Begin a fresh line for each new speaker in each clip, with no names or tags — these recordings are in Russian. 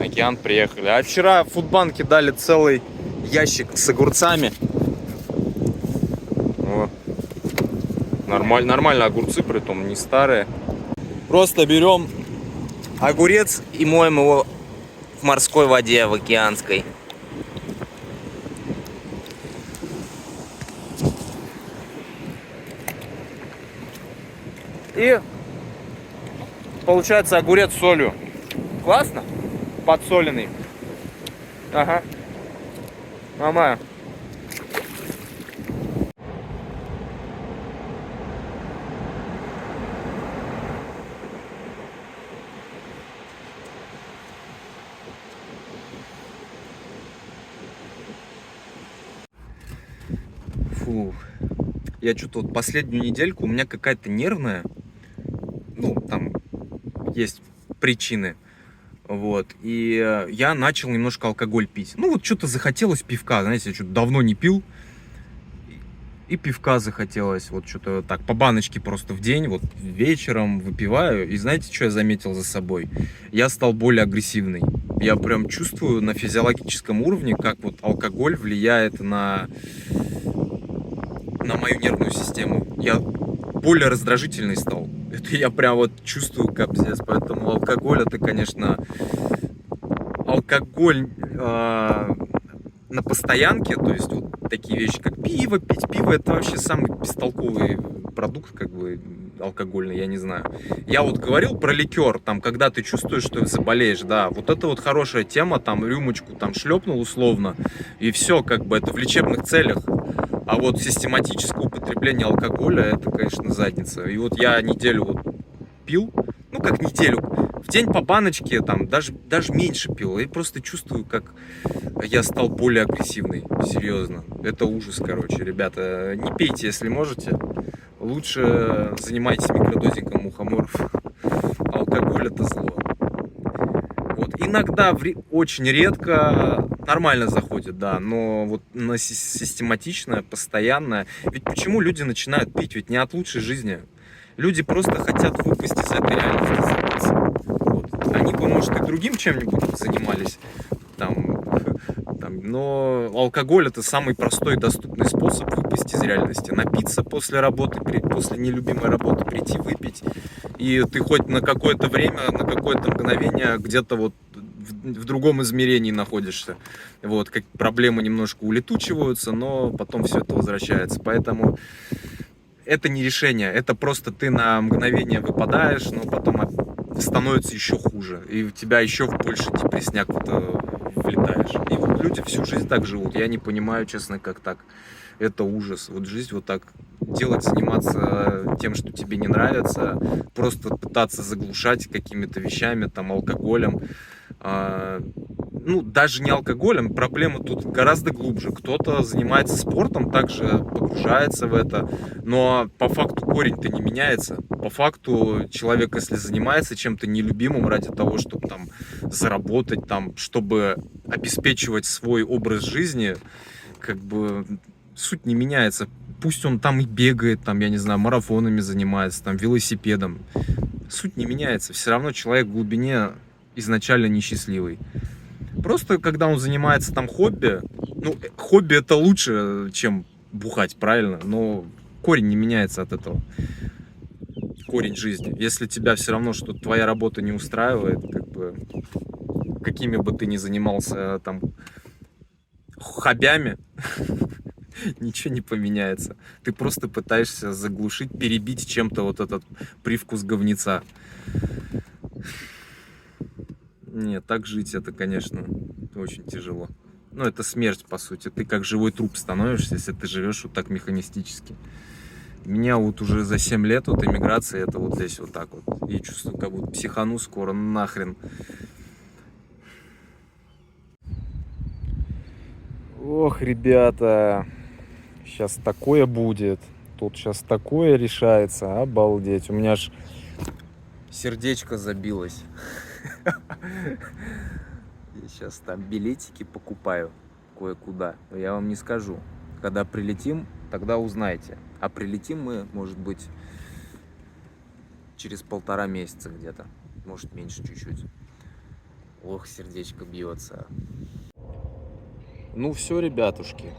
океан приехали. А вчера в Фудбанке дали целый ящик с огурцами. О, нормально огурцы, притом не старые. Просто берем огурец и моем его в морской воде, в океанской. И получается огурец с солью. Классно? Подсоленный. Ага. Нормально. Фу. Я что-то вот последнюю недельку у меня какая-то нервная. Ну, там есть причины. Вот. И я начал немножко алкоголь пить. Ну, вот что-то захотелось пивка. Знаете, я что-то давно не пил. И пивка захотелось. Вот что-то так, по баночке просто в день. Вот вечером выпиваю. И знаете, что я заметил за собой? Я стал более агрессивный. Я прям чувствую на физиологическом уровне, как вот алкоголь влияет на мою нервную систему. Я более раздражительный стал. Это я прям вот чувствую капздец. Поэтому алкоголь это, конечно, алкоголь на постоянке. То есть вот такие вещи, как пиво пить. Пиво это вообще самый бестолковый продукт, как бы алкогольный, я не знаю. Я вот говорил про ликер, там, когда ты чувствуешь, что заболеешь, да, вот это вот хорошая тема, там, рюмочку там шлепнул условно, и все, как бы, это в лечебных целях. А вот систематическое употребление алкоголя, это, конечно, задница. И вот я неделю вот пил, ну, как неделю, в день по баночке, там, даже меньше пил. Я просто чувствую, как я стал более агрессивный, серьезно. Это ужас, короче, ребята. Не пейте, если можете. Лучше занимайтесь микродозингом мухоморов. Алкоголь это зло. Вот. Иногда, очень редко, нормально заходит, да, но вот на систематичное, постоянное. Ведь почему люди начинают пить? Ведь не от лучшей жизни. Люди просто хотят выпасть из этой реальности. Вот. Они бы, может, и другим чем-нибудь занимались. Но алкоголь это самый простой и доступный способ выпасть из реальности. Напиться после работы, после нелюбимой работы, прийти выпить. И ты хоть на какое-то время, на какое-то мгновение где-то вот в другом измерении находишься. Вот, как проблемы немножко улетучиваются, но потом все это возвращается. Поэтому это не решение, это просто ты на мгновение выпадаешь, но потом становится еще хуже. И у тебя еще в больше депресняк влетаешь. И вот люди всю жизнь так живут. Я не понимаю, честно, как так. Это ужас. Вот жизнь вот так делать, заниматься тем, что тебе не нравится, просто пытаться заглушать какими-то вещами, там, алкоголем. Ну, даже не алкоголем, проблема тут гораздо глубже. Кто-то занимается спортом, также погружается в это, но по факту корень-то не меняется. По факту человек, если занимается чем-то нелюбимым ради того, чтобы там заработать, там, чтобы обеспечивать свой образ жизни, как бы суть не меняется. Пусть он там и бегает, там, я не знаю, марафонами занимается, там, велосипедом. Суть не меняется. Все равно человек в глубине изначально несчастливый. Просто когда он занимается там хобби, ну, хобби это лучше, чем бухать, правильно? Но корень не меняется от этого. Корень жизни. Если тебя все равно, что твоя работа не устраивает, как бы, какими бы ты ни занимался там хоббями, ничего не поменяется. Ты просто пытаешься заглушить, перебить чем-то вот этот привкус говнеца. Нет, так жить это, конечно, очень тяжело. Ну, это смерть, по сути. Ты как живой труп становишься, если ты живешь вот так механистически. Меня вот уже за 7 лет вот эмиграция, это вот здесь вот так вот. Я чувствую, как будто психану скоро, нахрен. Ох, ребята, сейчас такое будет. Тут сейчас такое решается, обалдеть. У меня аж сердечко забилось. Я сейчас там билетики покупаю кое-куда. Но я вам не скажу. Когда прилетим, тогда узнаете. А прилетим мы, может быть, через 1,5 месяца где-то. Может, меньше чуть-чуть. Ох, сердечко бьется. Ну все, ребятушки,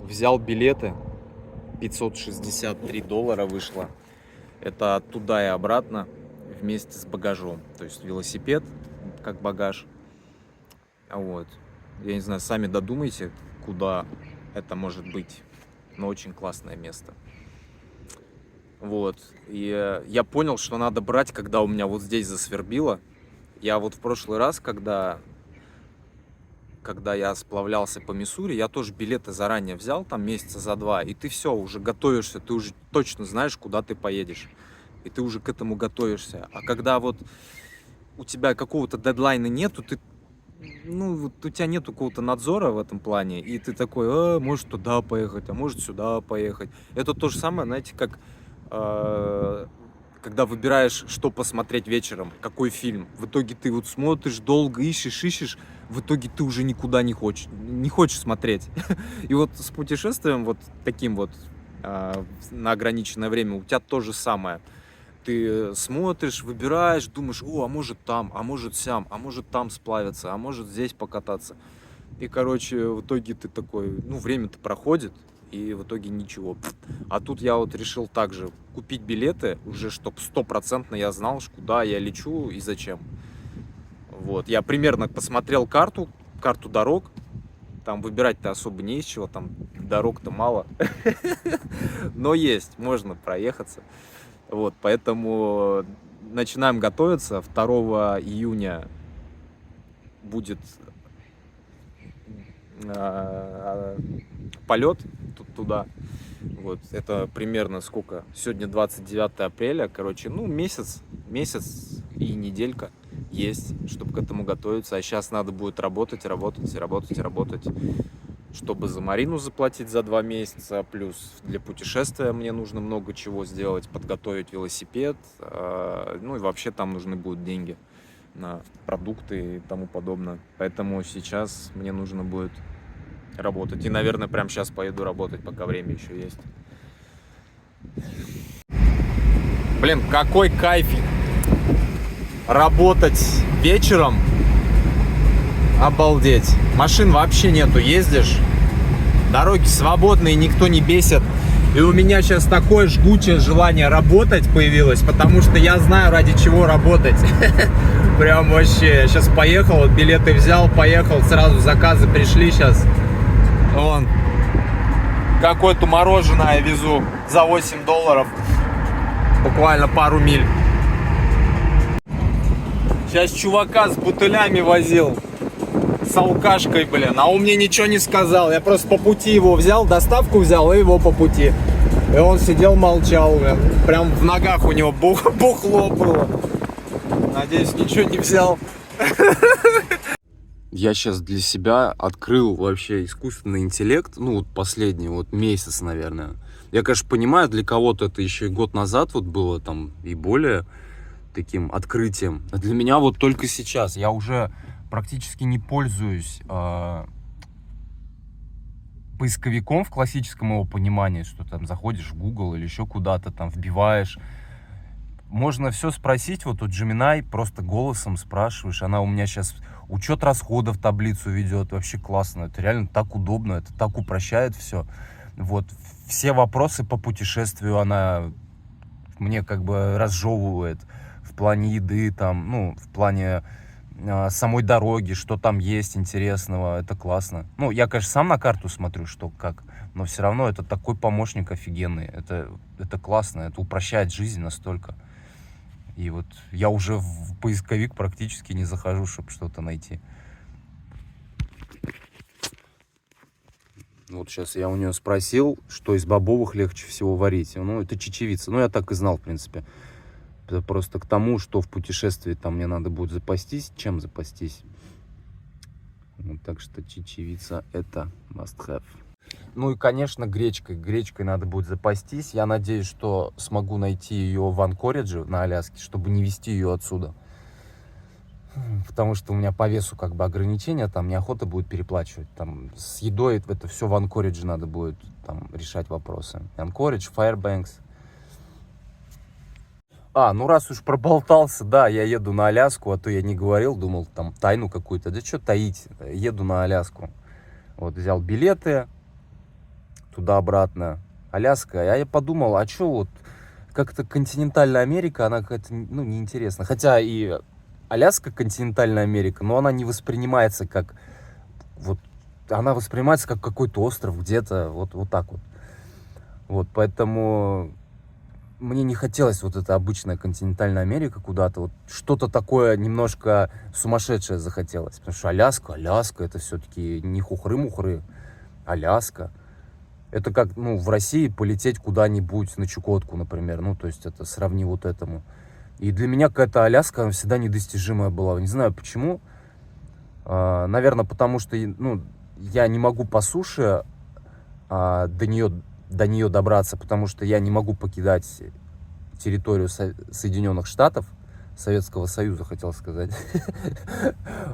взял билеты. $563 вышло. Это туда и обратно вместе с багажом. То есть велосипед как багаж. Вот. Я не знаю, сами додумайте, куда это может быть. Но очень классное место. Вот. И я понял, что надо брать, когда у меня вот здесь засвербило. Я вот в прошлый раз, когда я сплавлялся по Миссури, я тоже билеты заранее взял, там месяца за 2, и ты все, уже готовишься, ты уже точно знаешь, куда ты поедешь. И ты уже к этому готовишься. А когда вот у тебя какого-то дедлайна нету, ты, ну, вот у тебя нету какого-то надзора в этом плане, и ты такой, может туда поехать, а может сюда поехать. Это то же самое, знаете, как когда выбираешь, что посмотреть вечером, какой фильм. В итоге ты вот смотришь, долго ищешь, в итоге ты уже никуда не хочешь смотреть. И вот с путешествием вот таким вот на ограниченное время у тебя то же самое. Ты смотришь, выбираешь, думаешь, а может там, а может сям, а может там сплавиться, а может здесь покататься. И, короче, в итоге ты такой, ну, время-то проходит, и в итоге ничего. А тут я вот решил также купить билеты, уже чтобы 100% я знал, куда я лечу и зачем. Вот, я примерно посмотрел карту дорог. Там выбирать-то особо не из чего, там дорог-то мало. Но есть, можно проехаться. Вот, поэтому начинаем готовиться. 2 июня будет полет туда. Вот, это примерно сколько? Сегодня 29 апреля. Короче, ну, месяц и неделька есть, чтобы к этому готовиться. А сейчас надо будет работать, чтобы за Марину заплатить за 2 месяца. Плюс для путешествия мне нужно много чего сделать, подготовить велосипед. Ну и вообще там нужны будут деньги на продукты и тому подобное. Поэтому сейчас мне нужно будет работать. И, наверное, прямо сейчас поеду работать, пока время еще есть. Блин, какой кайф работать вечером. Обалдеть. Машин вообще нету, ездишь. Дороги свободные, никто не бесит. И у меня сейчас такое жгучее желание работать появилось, потому что я знаю, ради чего работать. Прям вообще. Я сейчас поехал, вот билеты взял, поехал, сразу заказы пришли сейчас. Вон. Какое-то мороженое везу за $8. Буквально пару миль. Сейчас чувака с бутылями возил. С алкашкой, блин. А он мне ничего не сказал. Я просто по пути его взял, доставку взял и его по пути. И он сидел, молчал, блин. Прям в ногах у него бухло было. Надеюсь, ничего не взял. Я сейчас для себя открыл вообще искусственный интеллект. Ну, вот последний вот месяц, наверное. Я, конечно, понимаю, для кого-то это еще и год назад вот было там и более таким открытием. А для меня вот только сейчас. Я уже практически не пользуюсь поисковиком в классическом его понимании, что там заходишь в Google или еще куда-то там вбиваешь. Можно все спросить, вот у Gemini просто голосом спрашиваешь. Она у меня сейчас учет расходов таблицу ведет, вообще классно. Это реально так удобно, это так упрощает все. Вот, все вопросы по путешествию она мне как бы разжевывает в плане еды, там, ну, в плане самой дороги, что там есть интересного, это классно. Ну, я, конечно, сам на карту смотрю, что как, но все равно это такой помощник офигенный, это классно, это упрощает жизнь настолько. И вот я уже в поисковик практически не захожу, чтобы что-то найти. Вот сейчас я у нее спросил, что из бобовых легче всего варить. Ну, это чечевица. Ну, я так и знал, в принципе. Это просто к тому, что в путешествии там мне надо будет запастись. Чем запастись? Вот, так что чечевица это must have. Ну и, конечно, гречкой. Гречкой надо будет запастись. Я надеюсь, что смогу найти ее в Анкоридже на Аляске, чтобы не везти ее отсюда. Потому что у меня по весу как бы ограничения, там неохота будет переплачивать. Там с едой это все в Анкоридже надо будет там решать вопросы. Анкоридж, Fairbanks.
Ну раз уж проболтался, да, я еду на Аляску, а то я не говорил, думал, там тайну какую-то. Да что таить, еду на Аляску. Вот, взял билеты туда-обратно, Аляска. А я подумал, а что вот, как-то континентальная Америка, она какая-то, ну, неинтересна. Хотя и Аляска континентальная Америка, но она не воспринимается как, вот, она воспринимается как какой-то остров где-то, вот так вот. Вот, поэтому мне не хотелось вот эта обычная континентальная Америка куда-то, вот что-то такое немножко сумасшедшее захотелось. Потому что Аляска, это все-таки не хухры-мухры, Аляска. Это как, ну, в России полететь куда-нибудь на Чукотку, например. Ну, то есть это сравни вот этому. И для меня какая-то Аляска она всегда недостижимая была. Не знаю почему. Наверное, потому что, ну, я не могу по суше до нее добраться, потому что я не могу покидать территорию Соединенных Штатов, Советского Союза, хотел сказать.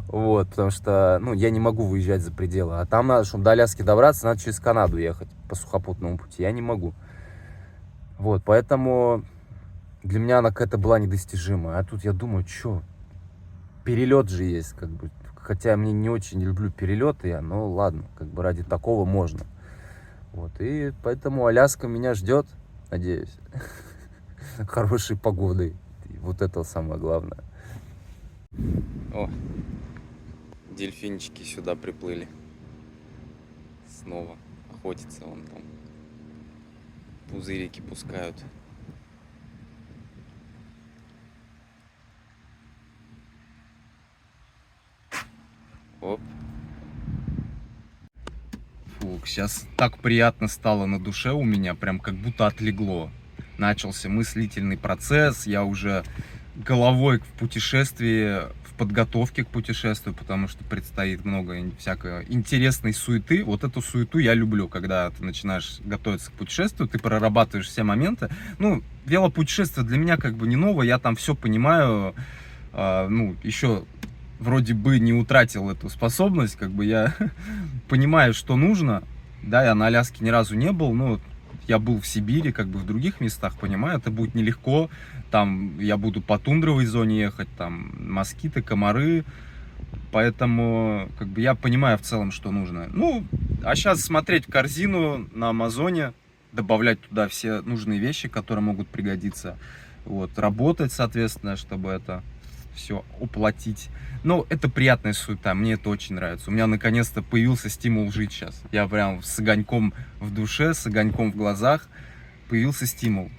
Вот, потому что, ну, я не могу выезжать за пределы. А там надо, чтобы до Аляски добраться, надо через Канаду ехать по сухопутному пути. Я не могу. Вот, поэтому для меня она какая-то была недостижимая. А тут я думаю, что, перелет же есть, как бы. Хотя я мне не очень люблю перелеты, но ладно, как бы ради такого можно. Вот, и поэтому Аляска меня ждет, надеюсь, хорошей погодой. Вот это самое главное. О, дельфинчики сюда приплыли. Снова охотятся вон там. Пузырики пускают. Оп. Фух, сейчас так приятно стало на душе у меня, прям как будто отлегло. Начался мыслительный процесс, я уже головой в путешествии, в подготовке к путешествию, потому что предстоит много всякой интересной суеты. Вот эту суету я люблю, когда ты начинаешь готовиться к путешествию, ты прорабатываешь все моменты. Ну, велопутешествие для меня как бы не новое, я там все понимаю, ну, еще вроде бы не утратил эту способность, как бы я понимаю, что нужно. Да, я на Аляске ни разу не был, но я был в Сибири, как бы в других местах, понимаю, это будет нелегко. Там я буду по тундровой зоне ехать, там москиты, комары. Поэтому, как бы, я понимаю в целом, что нужно. Ну, а сейчас смотреть в корзину на Амазоне, добавлять туда все нужные вещи, которые могут пригодиться. Вот, работать, соответственно, чтобы это все уплатить. Ну, это приятная суета, мне это очень нравится. У меня наконец-то появился стимул жить сейчас. Я прям с огоньком в душе, с огоньком в глазах появился стимул.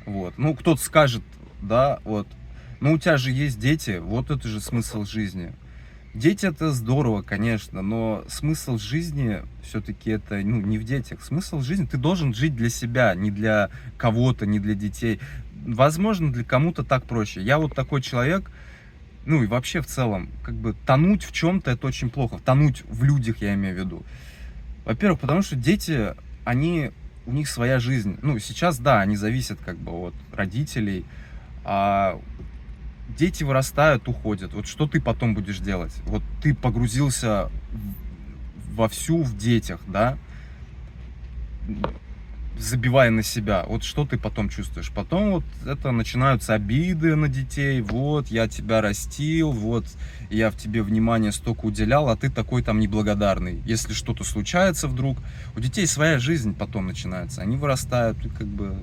Вот. Ну, кто-то скажет, да, вот, ну, у тебя же есть дети, вот это же смысл жизни. Дети это здорово, конечно, но смысл жизни все-таки это, ну, не в детях. Смысл жизни, ты должен жить для себя, не для кого-то, не для детей. Возможно, для кому-то так проще. Я вот такой человек, ну и вообще в целом, как бы тонуть в чем-то это очень плохо. Тонуть в людях, я имею в виду. Во-первых, потому что дети, у них своя жизнь. Ну, сейчас, да, они зависят как бы от родителей, а дети вырастают, уходят. Вот что ты потом будешь делать? Вот ты погрузился вовсю в детях, да, забивая на себя. Вот что ты потом чувствуешь? Потом вот это начинаются обиды на детей. Вот, я тебя растил, вот, я в тебе внимание столько уделял, а ты такой там неблагодарный. Если что-то случается вдруг, у детей своя жизнь потом начинается. Они вырастают, и как бы...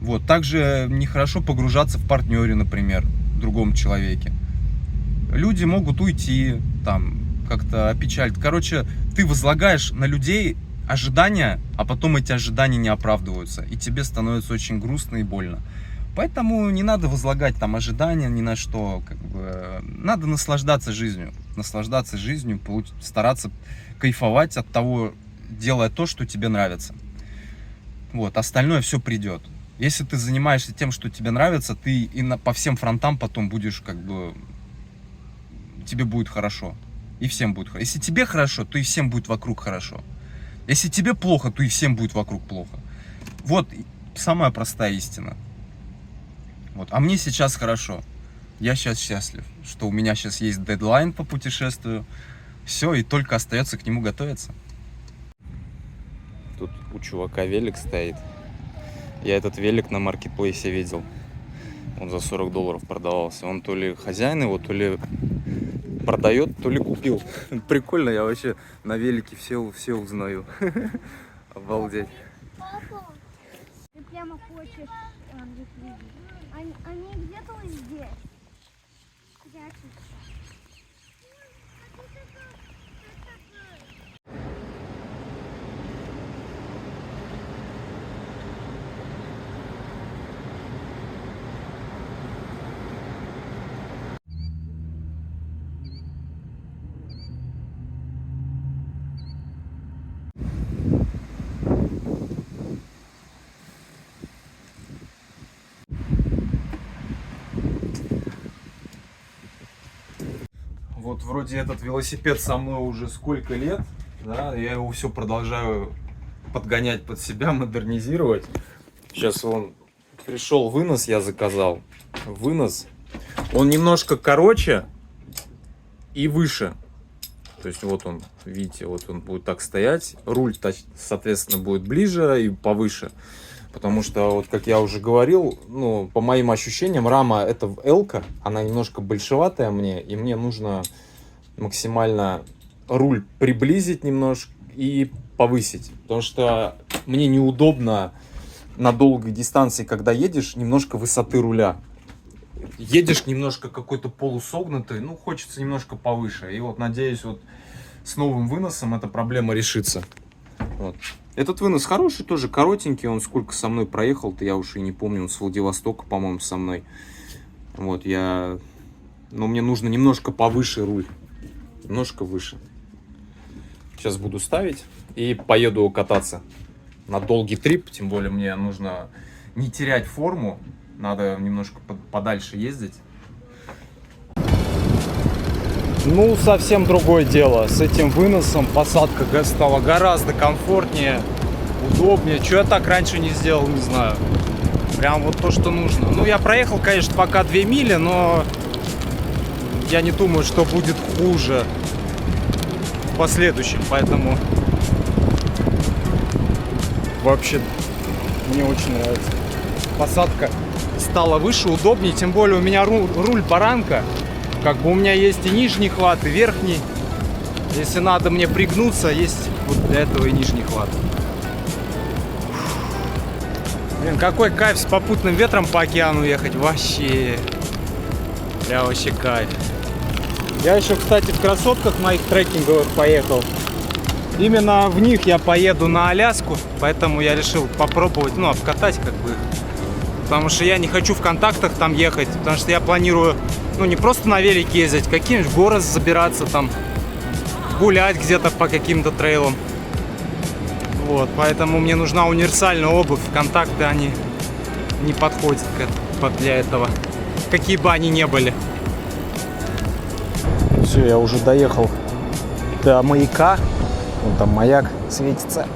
Вот, также нехорошо погружаться в партнере, например, в другом человеке. Люди могут уйти, там, как-то опечалить. Короче, ты возлагаешь на людей ожидания, а потом эти ожидания не оправдываются, и тебе становится очень грустно и больно. Поэтому не надо возлагать там ожидания ни на что, как бы, надо наслаждаться жизнью, стараться кайфовать от того, делая то, что тебе нравится. Вот, остальное все придет. Если ты занимаешься тем, что тебе нравится, ты по всем фронтам потом будешь, как бы, тебе будет хорошо, и всем будет хорошо. Если тебе хорошо, то и всем будет вокруг хорошо. Если тебе плохо, то и всем будет вокруг плохо. Вот самая простая истина. Вот. А мне сейчас хорошо. Я сейчас счастлив, что у меня сейчас есть дедлайн по путешествию. Все, и только остается к нему готовиться. Тут у чувака велик стоит. Я этот велик на маркетплейсе видел. Он за $40 продавался. Он то ли хозяин его, то ли продает, то ли купил. Прикольно, я вообще на велике все узнаю. Обалдеть.
Папа, ты прямо хочешь их видеть? Они где-то вот здесь прячутся.
Вот вроде этот велосипед со мной уже сколько лет, да, я его все продолжаю подгонять под себя, модернизировать. Сейчас он пришел вынос, я заказал. Вынос. Он немножко короче и выше. То есть вот он, видите, вот он будет так стоять. Руль, соответственно, будет ближе и повыше. Потому что, вот как я уже говорил, ну, по моим ощущениям, рама это L-ка, она немножко большеватая мне, и мне нужно максимально руль приблизить немножко и повысить. Потому что мне неудобно на долгой дистанции, когда едешь, немножко высоты руля. Едешь немножко какой-то полусогнутый, ну, хочется немножко повыше. И вот, надеюсь, вот с новым выносом эта проблема решится. Вот. Этот вынос хороший, тоже коротенький, он сколько со мной проехал-то, я уж и не помню, он с Владивостока, по-моему, со мной. Вот, но мне нужно немножко повыше руль, немножко выше. Сейчас буду ставить и поеду кататься на долгий трип, тем более мне нужно не терять форму, надо немножко подальше ездить.
Ну, совсем другое дело. С этим выносом посадка стала гораздо комфортнее, удобнее. Чего я так раньше не сделал, не знаю. Прям вот то, что нужно. Ну, я проехал, конечно, пока 2 мили, но я не думаю, что будет хуже в последующем. Поэтому вообще мне очень нравится. Посадка стала выше, удобнее. Тем более у меня руль баранка. Как бы у меня есть и нижний хват, и верхний. Если надо мне пригнуться, есть вот для этого и нижний хват. Блин, какой кайф с попутным ветром по океану ехать. Вообще. Прям вообще кайф. Я еще, кстати, в кроссовках моих трекинговых поехал. Именно в них я поеду на Аляску. Поэтому я решил попробовать, ну, обкатать как бы их. Потому что я не хочу в контактах там ехать. Потому что я планирую, ну, не просто на велике ездить, каким-нибудь в город забираться там, гулять где-то по каким-то трейлам. Вот, поэтому мне нужна универсальная обувь. Контакты, они не подходят для этого, какие бы они ни были. Все, я уже доехал до маяка. Вон там маяк светится.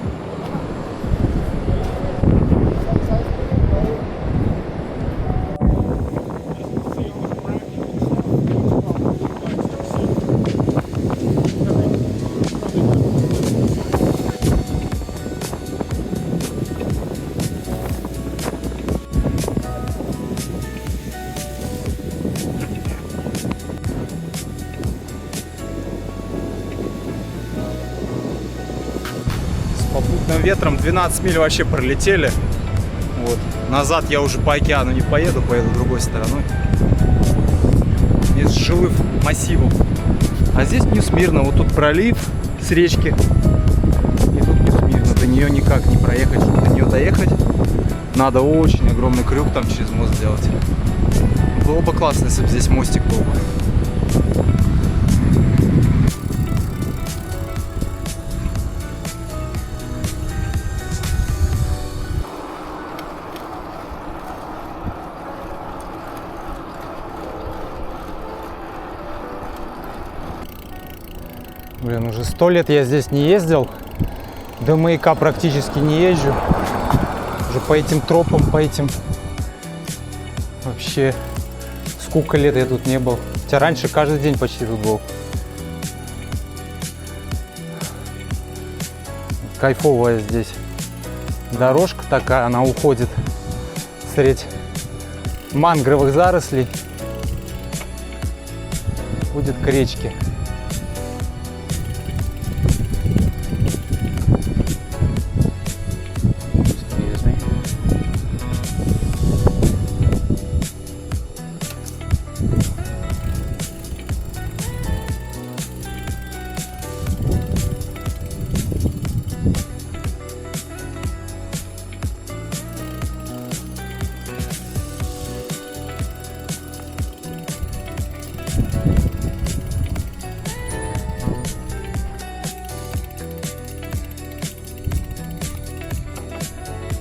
Попутным ветром 12 миль вообще пролетели. Вот. Назад я уже по океану не поеду другой стороной. Из жилых массивов. А здесь Нью-Смирна. Вот тут пролив с речки. И тут Нью-Смирна. До нее никак не проехать. Чтобы до нее доехать, надо очень огромный крюк там через мост сделать. Было бы классно, если бы здесь мостик был. Блин, уже 100 лет я здесь не ездил. До маяка практически не езжу. Уже по этим тропам, по этим... Вообще, сколько лет я тут не был. Хотя раньше каждый день почти тут был. Кайфовая здесь дорожка такая, она уходит средь
мангровых зарослей будет к речке.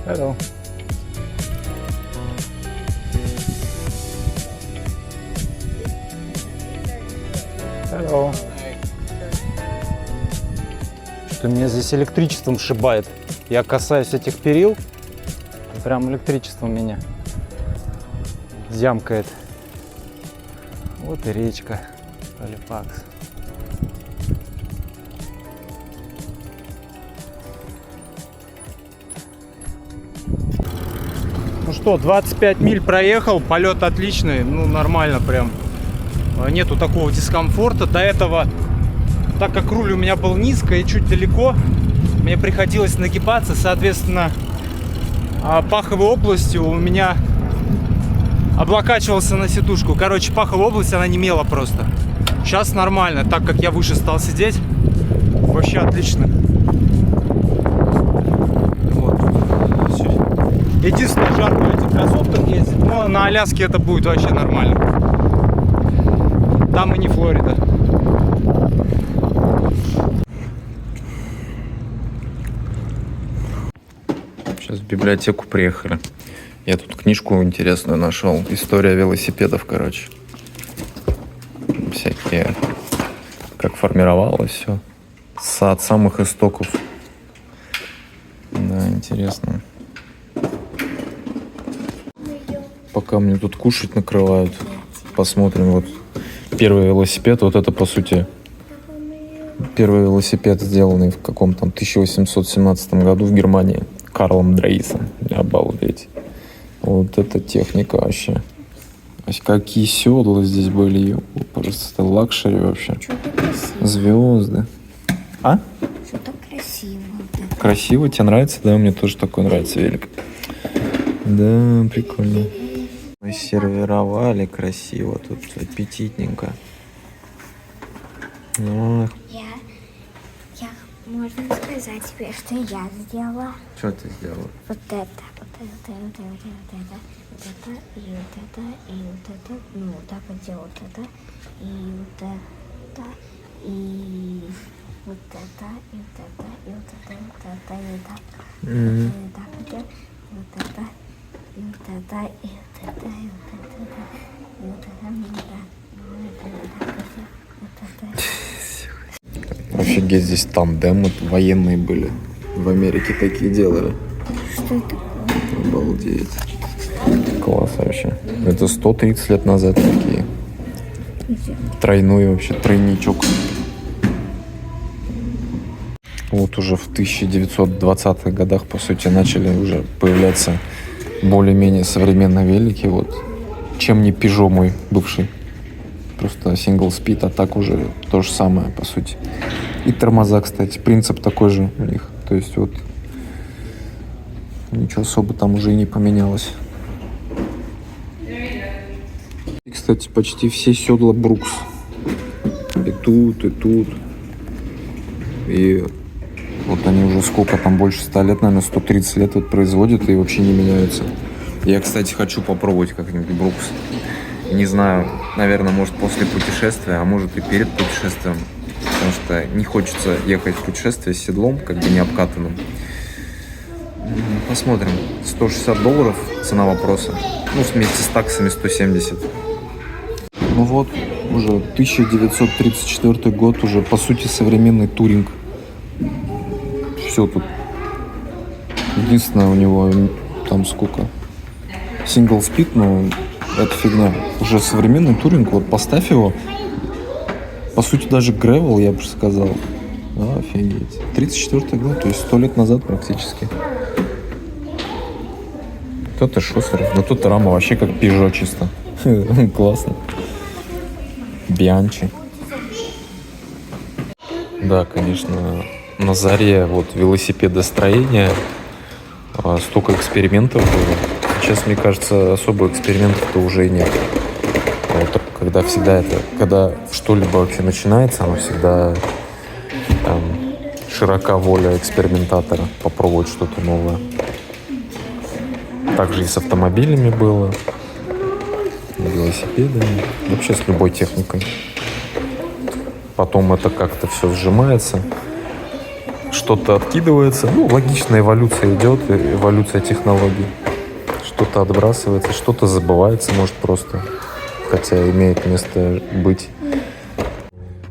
Hello. Hello. Что меня здесь электричеством сшибает. Я касаюсь этих перил, прям электричеством меня зямкает. Вот и речка Галифакс. Ну что, 25 миль проехал, полет отличный, ну нормально прям. Нету такого дискомфорта. До этого, так как руль у меня был низко и чуть далеко, мне приходилось нагибаться, соответственно, паховой областью у меня облокачивался на сидушку. Короче, паховая область, она немела просто. Сейчас нормально, так как я выше стал сидеть, вообще отлично. Единственное, жарко в этих кроссовках ездить, но на Аляске это будет вообще нормально. Там и не Флорида.
Сейчас в библиотеку приехали. Я тут книжку интересную нашел. История велосипедов, короче. Всякие, как формировалось все. От самых истоков. Да, интересно. Пока мне тут кушать накрывают, посмотрим. Вот первый велосипед, вот это по сути первый велосипед, сделанный в каком-то 1817 году в Германии Карлом Дрейсом. Обалдеть. Вот это техника вообще. Какие седла здесь были, просто лакшери вообще. Звезды. А?
Что-то красиво.
Красиво? Тебе нравится? Да, мне тоже такой нравится велик. Да, прикольно. Мы сервировали красиво, тут аппетитненько. Ну,
Можно сказать тебе, что я сделала?
что ты сделала?
Вот это, и вот это, и вот это, ну, вот так вот делал вот это, и вот это, и вот это, и вот это, и вот это, и вот это, и вот так. И так вот, и вот это, и вот это, и вот это, и вот это, и вот это,
Офигеть, здесь тандемы военные были. В Америке такие делали.
Что это?
Обалдеть. Класс вообще. Это 130 лет назад такие. Тройной вообще, тройничок. Вот уже в 1920-х годах, по сути, начали уже появляться более-менее современные велики. Вот. Чем не Peugeot мой бывший. Просто single speed, а так уже то же самое, по сути. И тормоза, кстати, принцип такой же у них. То есть вот ничего особо там уже и не поменялось. И, кстати, почти все седла Брукс. И тут, и тут. И вот они уже сколько там, больше 100 лет, наверное, 130 лет вот производят и вообще не меняются. Я, кстати, хочу попробовать как-нибудь Брукс. Не знаю, наверное, может после путешествия, а может и перед путешествием. Потому что не хочется ехать в путешествие с седлом, как бы не обкатанным. Посмотрим. $160 цена вопроса. Ну, вместе с таксами 170. Ну вот, уже 1934 год, уже по сути современный туринг. Все тут. Единственное, у него там сколько? Single speed, но это фигня. Уже современный туринг, вот поставь его. По сути, даже гревел, я бы сказал. Да, офигеть. 34-й год, то есть 100 лет назад практически. Кто-то Шустеров, но тут рама вообще как Peugeot чисто. Классно. Бианчи. Да, конечно, на заре вот велосипедостроения столько экспериментов было. Сейчас, мне кажется, особо экспериментов-то уже и нет. Вот, когда всегда когда что-либо вообще начинается, оно всегда там, широка воля экспериментатора попробовать что-то новое. Также и с автомобилями было, велосипедами, вообще с любой техникой. Потом это как-то все сжимается, что-то откидывается. Ну, логичная эволюция идет, эволюция технологий. Что-то отбрасывается, что-то забывается, может, просто. Хотя имеет место быть.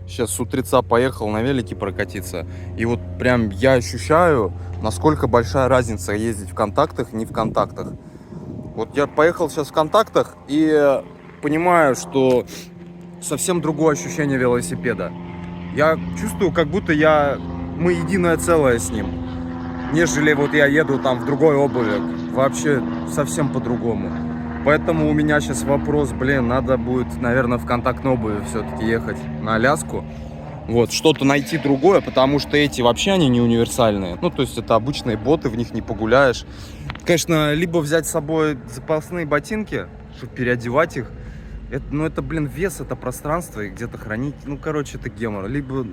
Сейчас с утреца поехал на велике прокатиться. И вот прям я ощущаю, насколько большая разница ездить в контактах, не в контактах. Вот я поехал сейчас в контактах и понимаю, что совсем другое ощущение велосипеда. Я чувствую, как будто мы единое целое с ним. Нежели вот я еду там в другой обуви. Вообще совсем по-другому. Поэтому у меня сейчас вопрос, надо будет, наверное, в контактной обуви все-таки ехать на Аляску. Вот, что-то найти другое, потому что эти вообще они не универсальные. Ну, то есть это обычные боты, в них не погуляешь. Конечно, либо взять с собой запасные ботинки, чтобы переодевать их. Это, вес, это пространство, и где-то хранить. Это гемор. Либо,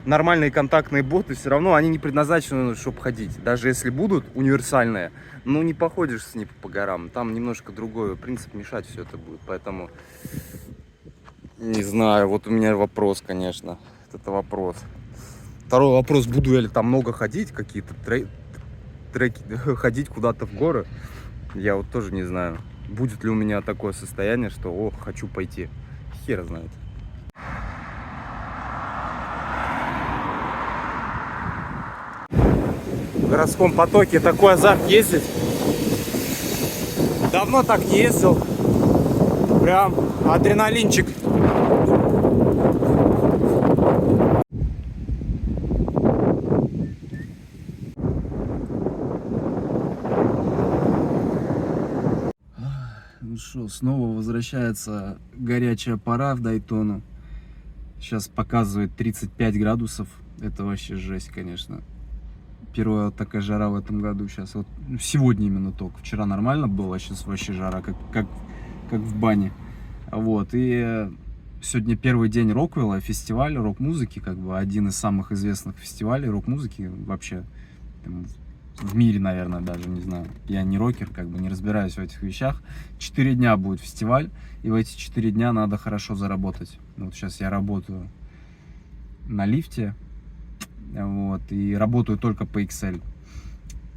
нормальные контактные боты, все равно они не предназначены, чтобы ходить. Даже если будут универсальные, не походишь с ними по горам. Там немножко другой принцип, мешать все это будет. Поэтому, не знаю, вот у меня вопрос, конечно. Это вопрос. Второй вопрос, буду я ли там много ходить, какие-то треки, ходить куда-то в горы. Я вот тоже не знаю. Будет ли у меня такое состояние, что, хочу пойти. Хер знает.
В городском потоке такой азарт ездить. Давно так не ездил. Прям адреналинчик.
Ну что, снова возвращается горячая пора в Дайтону. Сейчас показывает 35 градусов. Это вообще жесть, конечно. Первая вот такая жара в этом году сейчас. Вот сегодня именно только. Вчера нормально было, а сейчас вообще жара, как в бане. Вот. И сегодня первый день Роквилла, фестиваль рок-музыки, один из самых известных фестивалей рок-музыки вообще в мире, наверное, даже, не знаю. Я не рокер, не разбираюсь в этих вещах. 4 дня будет фестиваль, и в эти 4 дня надо хорошо заработать. Вот сейчас я работаю на лифте, вот, и работаю только по Excel.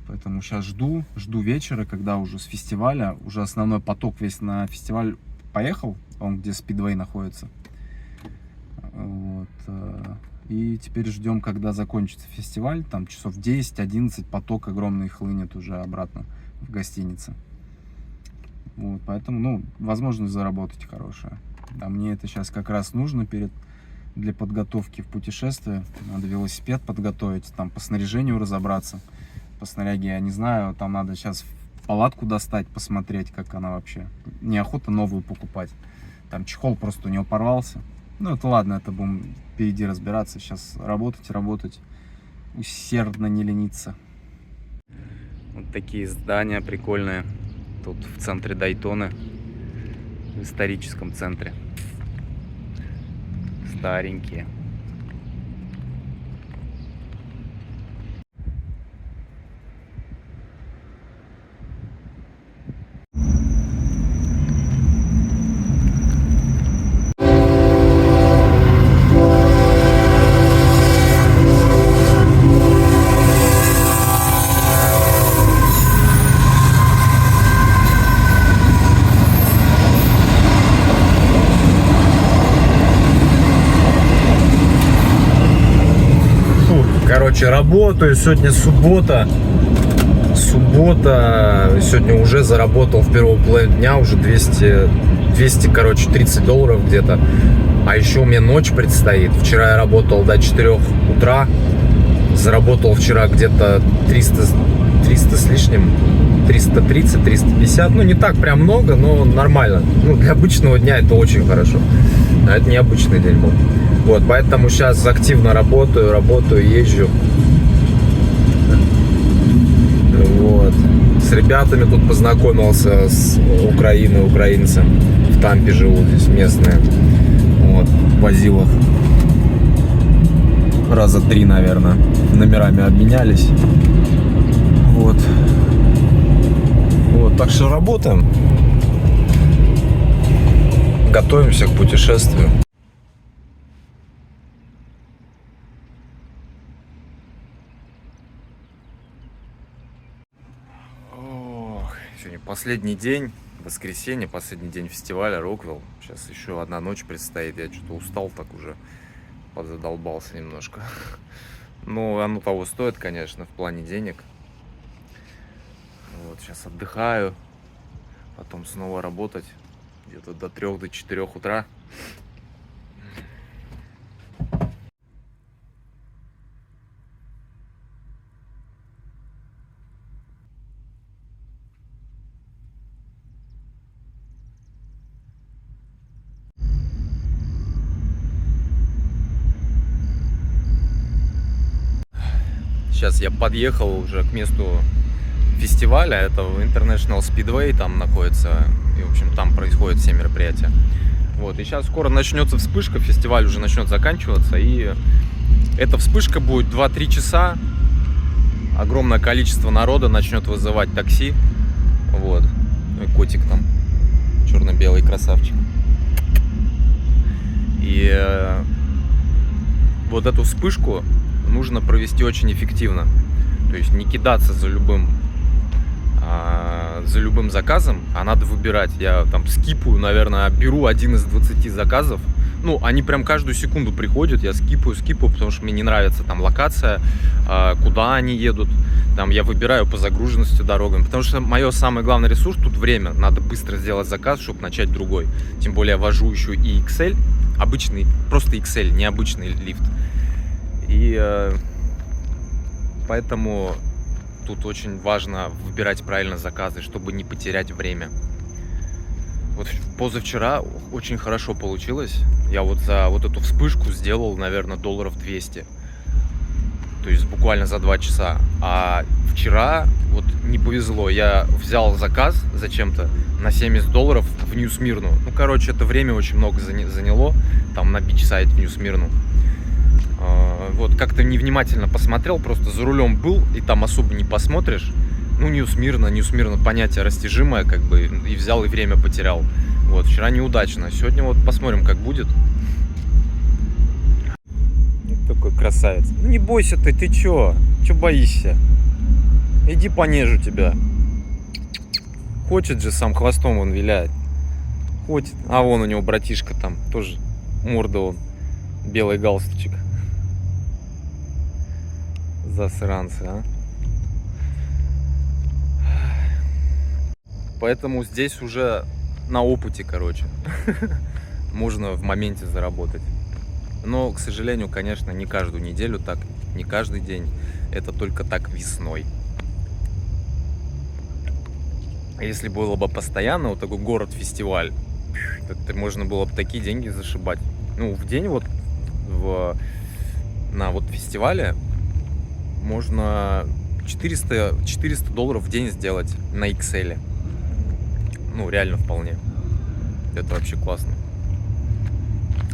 Поэтому сейчас жду вечера, когда уже с фестиваля, уже основной поток весь на фестиваль поехал, он где Speedway находится. Вот. И теперь ждем, когда закончится фестиваль, там часов 10-11, поток огромный хлынет уже обратно в гостинице. Вот, поэтому, возможность заработать хорошая. А мне это сейчас как раз нужно для подготовки в путешествие. Надо велосипед подготовить, там по снаряжению разобраться. По снаряге я не знаю, там надо сейчас палатку достать, посмотреть, как она вообще. Неохота новую покупать. Там чехол просто у него порвался. Это ладно, это будем впереди разбираться. Сейчас работать, усердно не лениться. Вот такие здания прикольные. Тут в центре Дайтоны, в историческом центре. Старенькие.
Работаю, сегодня суббота, сегодня уже заработал в первую половину дня уже 30 долларов где-то, а еще у меня ночь предстоит. Вчера я работал до 4 утра, заработал вчера где-то 300 300 с лишним, 330, 350, ну не так прям много, но нормально. Ну для обычного дня это очень хорошо, а это не обычный день был. Вот, поэтому сейчас активно работаю, езжу. Вот. С ребятами тут познакомился, с Украины, украинцы. В Тампе живут здесь местные. Вот, возил их раза 3, наверное. Номерами обменялись. Вот. Вот, так что работаем. Готовимся к путешествию. Сегодня последний день, воскресенье, последний день фестиваля Роквилл. Сейчас еще одна ночь предстоит. Я что-то устал так уже, подзадолбался немножко. Но оно того стоит, конечно, в плане денег. Вот, сейчас отдыхаю, потом снова работать где-то до 3-4 утра. Сейчас я подъехал уже к месту фестиваля, это International Speedway там находится, и в общем там происходят все мероприятия. Вот, и сейчас скоро начнется вспышка, фестиваль уже начнет заканчиваться, и эта вспышка будет 2-3 часа, огромное количество народа начнет вызывать такси, вот, ну и котик там, черно-белый красавчик. И вот эту вспышку нужно провести очень эффективно. То есть не кидаться за любым заказом, а надо выбирать. Я там скипаю, наверное, беру один из 20 заказов. Ну, они прям каждую секунду приходят, я скипаю, потому что мне не нравится там локация, куда они едут. Там я выбираю по загруженности дорогами, потому что мое самый главный ресурс тут время. Надо быстро сделать заказ, чтобы начать другой. Тем более я вожу еще и XL, обычный, просто XL, необычный лифт. И поэтому тут очень важно выбирать правильно заказы, чтобы не потерять время. Вот позавчера очень хорошо получилось. Я вот за вот эту вспышку сделал, наверное, $200. То есть буквально за 2 часа. А вчера вот не повезло. Я взял заказ зачем-то на $70 в Нью-Смирну. Ну, короче, это время очень много заняло. Там на бич-сайт в Нью-Смирну. Вот как-то невнимательно посмотрел, просто за рулем был, и там особо не посмотришь. Ну, Нью-Смирна, понятие растяжимое, как бы, и взял, и время потерял. Вот, вчера неудачно. Сегодня вот посмотрим, как будет. Такой красавец. Ну, не бойся ты чё? Чё боишься? Иди понежу тебя. Хочет же, сам хвостом он виляет. Хочет. А вон у него братишка там, тоже морда он. Белый галстучек. Засранцы, а. Поэтому здесь уже на опыте, короче. Можно в моменте заработать. Но, к сожалению, конечно, не каждую неделю так, не каждый день. Это только так весной. Если было бы постоянно вот такой город-фестиваль, то можно было бы такие деньги зашибать. Ну, в день вот на вот фестивале можно $400 в день сделать на XL. Ну, реально вполне. Это вообще классно.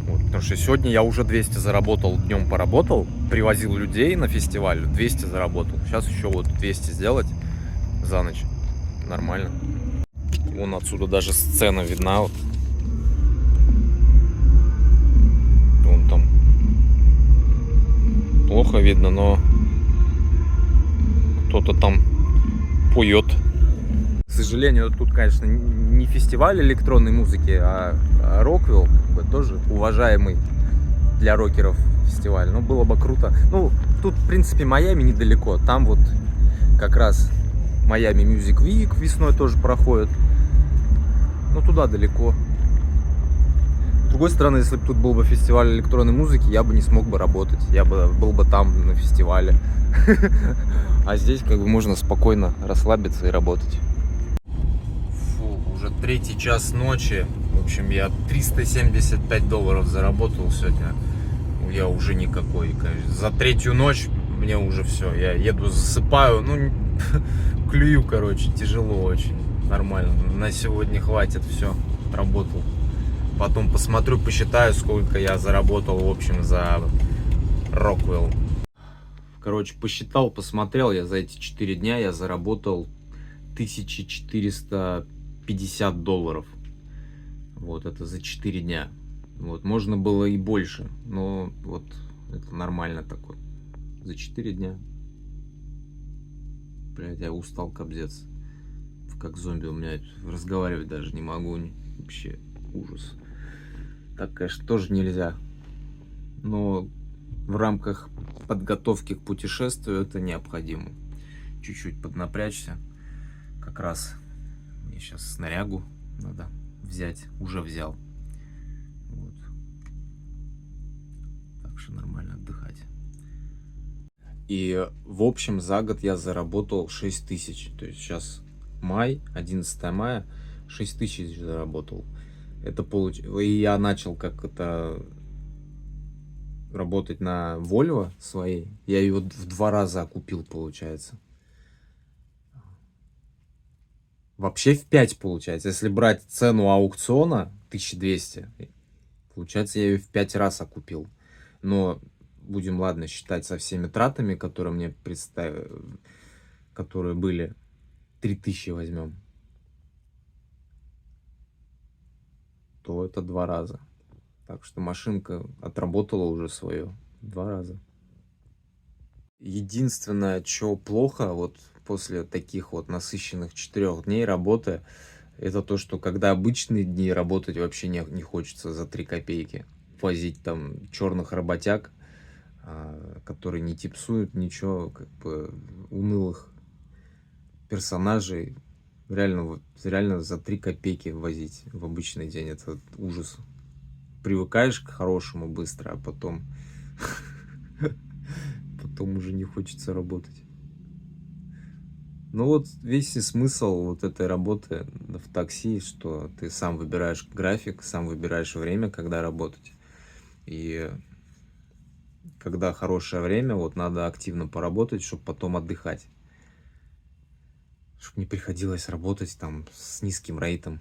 Вот, потому что сегодня я уже 200 заработал, днем поработал, привозил людей на фестиваль, 200 заработал. Сейчас еще вот 200 сделать за ночь. Нормально. Вон отсюда даже сцена видна. Вот. Вон там. Плохо видно, но кто-то там поет. К сожалению, тут, конечно, не фестиваль электронной музыки, а Роквилл, как бы, тоже уважаемый для рокеров фестиваль. Ну, было бы круто. Ну, тут, в принципе, Майами недалеко. Там вот как раз Miami Music Week весной тоже проходит. Но туда далеко.
другой стороны, если бы тут был бы фестиваль электронной музыки, я бы не смог бы работать. Я бы был бы там на фестивале. А здесь как бы можно спокойно расслабиться и работать. Фу, уже 3 час ночи. В общем, я $375 заработал сегодня. Я уже никакой, конечно. За 3-ю ночь мне уже все. Я еду, засыпаю. Ну, клюю, короче, тяжело очень. Нормально. На сегодня хватит, все. Отработал. Потом посмотрю, посчитаю, сколько я заработал, в общем, за Rockwell. Короче, посчитал, посмотрел. Я за эти 4 дня я заработал $1450. Вот, это за 4 дня. Вот, можно было и больше, но вот это нормально такое. За 4 дня. Блядь, я устал, капздец. Как зомби у меня, разговаривать даже не могу. Вообще ужас. Так, конечно, тоже нельзя. Но в рамках подготовки к путешествию это необходимо. Чуть-чуть поднапрячься. Как раз мне сейчас снарягу надо взять. Уже взял. Вот. Так что нормально отдыхать. И в общем за год я заработал 6000. То есть сейчас май, 11 мая, 6000 заработал. Это и я начал как это работать на Volvo своей. Я ее в 2 раза окупил, получается. Вообще в 5 получается. Если брать цену аукциона 1200, получается, я ее в 5 раз окупил. Но будем, ладно, считать со всеми тратами, которые мне которые были. 3000 возьмем. То это 2 раза. Так что машинка отработала уже свое 2 раза. Единственное, что плохо, вот после таких вот насыщенных 4 дней работы, это то, что когда обычные дни работать вообще не хочется за 3 копейки. Возить там черных работяг, которые не типсуют ничего, как бы унылых персонажей. Реально за 3 копейки возить в обычный день. Это ужас. Привыкаешь к хорошему быстро, а потом уже не хочется работать. Ну вот весь и смысл вот этой работы в такси, что ты сам выбираешь график, сам выбираешь время, когда работать. И когда хорошее время, вот надо активно поработать, чтобы потом отдыхать. Чтобы не приходилось работать там с низким рейтом.